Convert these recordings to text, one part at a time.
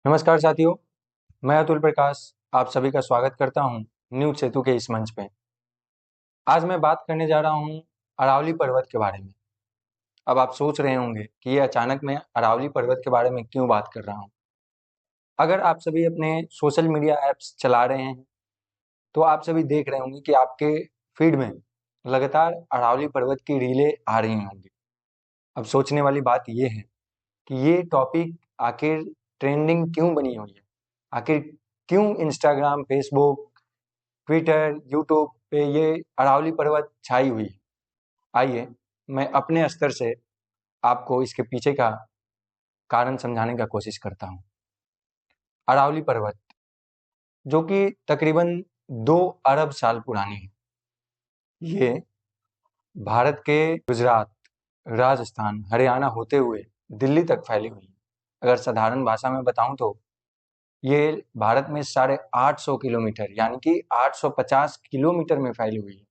नमस्कार साथियों, मैं अतुल प्रकाश आप सभी का स्वागत करता हूं न्यूज सेतु के इस मंच पे। आज मैं बात करने जा रहा हूं अरावली पर्वत के बारे में। अब आप सोच रहे होंगे कि ये अचानक मैं अरावली पर्वत के बारे में क्यों बात कर रहा हूं। अगर आप सभी अपने सोशल मीडिया ऐप्स चला रहे हैं तो आप सभी देख रहे होंगे कि आपके फीड में लगातार अरावली पर्वत की रीलें आ रही होंगी। अब सोचने वाली बात ये है कि ये टॉपिक आखिर ट्रेंडिंग क्यों बनी हुई है, आखिर क्यों इंस्टाग्राम, फेसबुक, ट्विटर, यूट्यूब पे ये अरावली पर्वत छाई हुई है। आइए मैं अपने स्तर से आपको इसके पीछे का कारण समझाने का कोशिश करता हूँ। अरावली पर्वत जो कि तकरीबन 2 अरब साल पुरानी है, ये भारत के गुजरात, राजस्थान, हरियाणा होते हुए दिल्ली तक फैली हुई है। अगर साधारण भाषा में बताऊं तो ये भारत में 850 किलोमीटर यानी कि 850 किलोमीटर में फैली हुई है।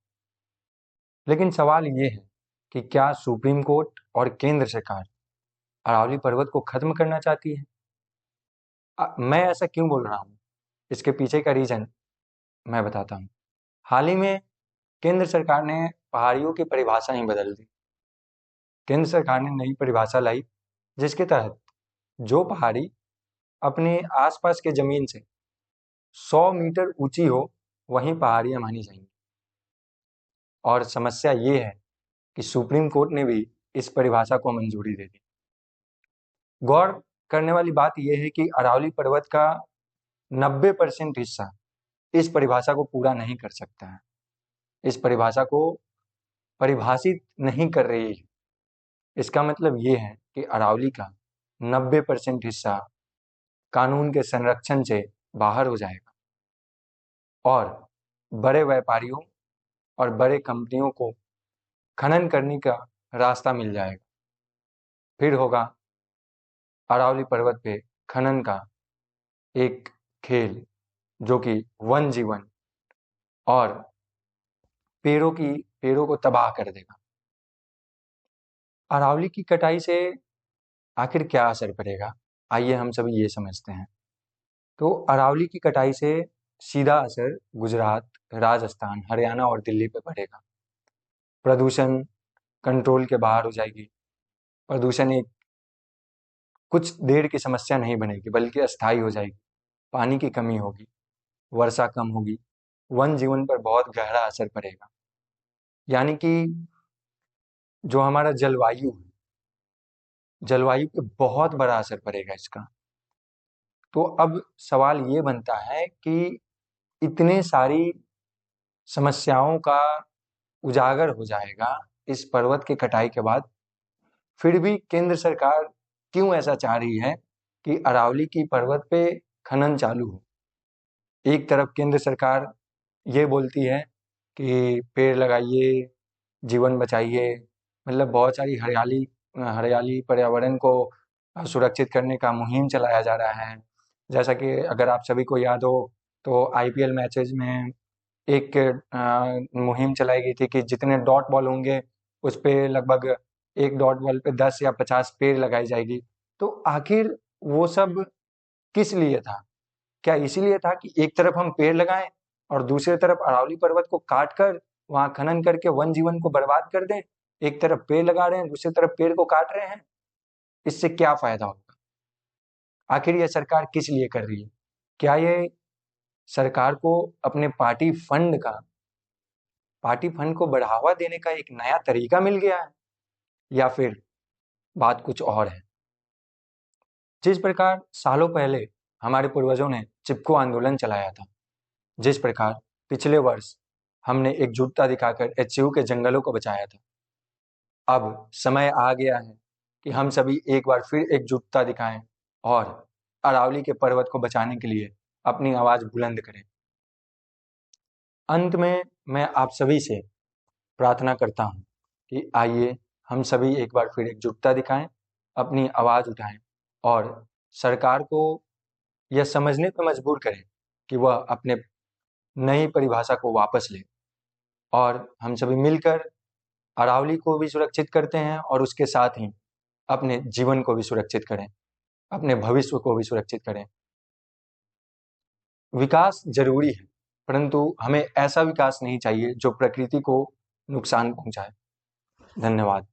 लेकिन सवाल ये है कि क्या सुप्रीम कोर्ट और केंद्र सरकार अरावली पर्वत को खत्म करना चाहती है? मैं ऐसा क्यों बोल रहा हूँ, इसके पीछे का रीजन मैं बताता हूँ। हाल ही में केंद्र सरकार ने पहाड़ियों की परिभाषा ही बदल दी। केंद्र सरकार ने नई परिभाषा लाई जिसके तहत जो पहाड़ी अपने आसपास के जमीन से 100 मीटर ऊंची हो वहीं पहाड़ियां मानी जाएंगी। और समस्या ये है कि सुप्रीम कोर्ट ने भी इस परिभाषा को मंजूरी दे दी। गौर करने वाली बात यह है कि अरावली पर्वत का 90% हिस्सा इस परिभाषा को पूरा नहीं कर सकता है, इस परिभाषा को परिभाषित नहीं कर रही है। इसका मतलब ये है कि अरावली का 90% हिस्सा कानून के संरक्षण से बाहर हो जाएगा और बड़े व्यापारियों और बड़े कंपनियों को खनन करने का रास्ता मिल जाएगा। फिर होगा अरावली पर्वत पे खनन का एक खेल जो कि वन जीवन और पेड़ों को तबाह कर देगा। अरावली की कटाई से आखिर क्या असर पड़ेगा, आइए हम सभी ये समझते हैं। तो अरावली की कटाई से सीधा असर गुजरात, राजस्थान, हरियाणा और दिल्ली पे पड़ेगा। प्रदूषण कंट्रोल के बाहर हो जाएगी। प्रदूषण एक कुछ देर की समस्या नहीं बनेगी बल्कि अस्थायी हो जाएगी। पानी की कमी होगी, वर्षा कम होगी, वन जीवन पर बहुत गहरा असर पड़ेगा। यानी कि जो हमारा जलवायु पे बहुत बड़ा असर पड़ेगा इसका। तो अब सवाल ये बनता है कि इतने सारी समस्याओं का उजागर हो जाएगा इस पर्वत की कटाई के बाद, फिर भी केंद्र सरकार क्यों ऐसा चाह रही है कि अरावली की पर्वत पे खनन चालू हो। एक तरफ केंद्र सरकार ये बोलती है कि पेड़ लगाइए, जीवन बचाइए, मतलब बहुत सारी हरियाली हरियाली पर्यावरण को सुरक्षित करने का मुहिम चलाया जा रहा है। जैसा कि अगर आप सभी को याद हो तो आईपीएल मैचेस में एक मुहिम चलाई गई थी कि जितने डॉट बॉल होंगे उस पे लगभग एक डॉट बॉल पे 10 या 50 पेड़ लगाई जाएगी। तो आखिर वो सब किस लिए था? क्या इसीलिए था कि एक तरफ हम पेड़ लगाएं और दूसरी तरफ अरावली पर्वत को काट कर वहां खनन करके वन जीवन को बर्बाद कर दें? एक तरफ पेड़ लगा रहे हैं, दूसरी तरफ पेड़ को काट रहे हैं, इससे क्या फायदा होगा? आखिर यह सरकार किस लिए कर रही है? क्या ये सरकार को अपने पार्टी फंड को बढ़ावा देने का एक नया तरीका मिल गया है, या फिर बात कुछ और है? जिस प्रकार सालों पहले हमारे पूर्वजों ने चिपको आंदोलन चलाया था, जिस प्रकार पिछले वर्ष हमने एकजुटता दिखाकर एचसीयू के जंगलों को बचाया था, अब समय आ गया है कि हम सभी एक बार फिर एकजुटता दिखाएं और अरावली के पर्वत को बचाने के लिए अपनी आवाज बुलंद करें। अंत में मैं आप सभी से प्रार्थना करता हूं कि आइए हम सभी एक बार फिर एकजुटता दिखाएं, अपनी आवाज उठाएं और सरकार को यह समझने पर मजबूर करें कि वह अपने नई परिभाषा को वापस ले और हम सभी मिलकर अरावली को भी सुरक्षित करते हैं और उसके साथ ही अपने जीवन को भी सुरक्षित करें, अपने भविष्य को भी सुरक्षित करें। विकास जरूरी है, परंतु हमें ऐसा विकास नहीं चाहिए जो प्रकृति को नुकसान पहुंचाए। धन्यवाद।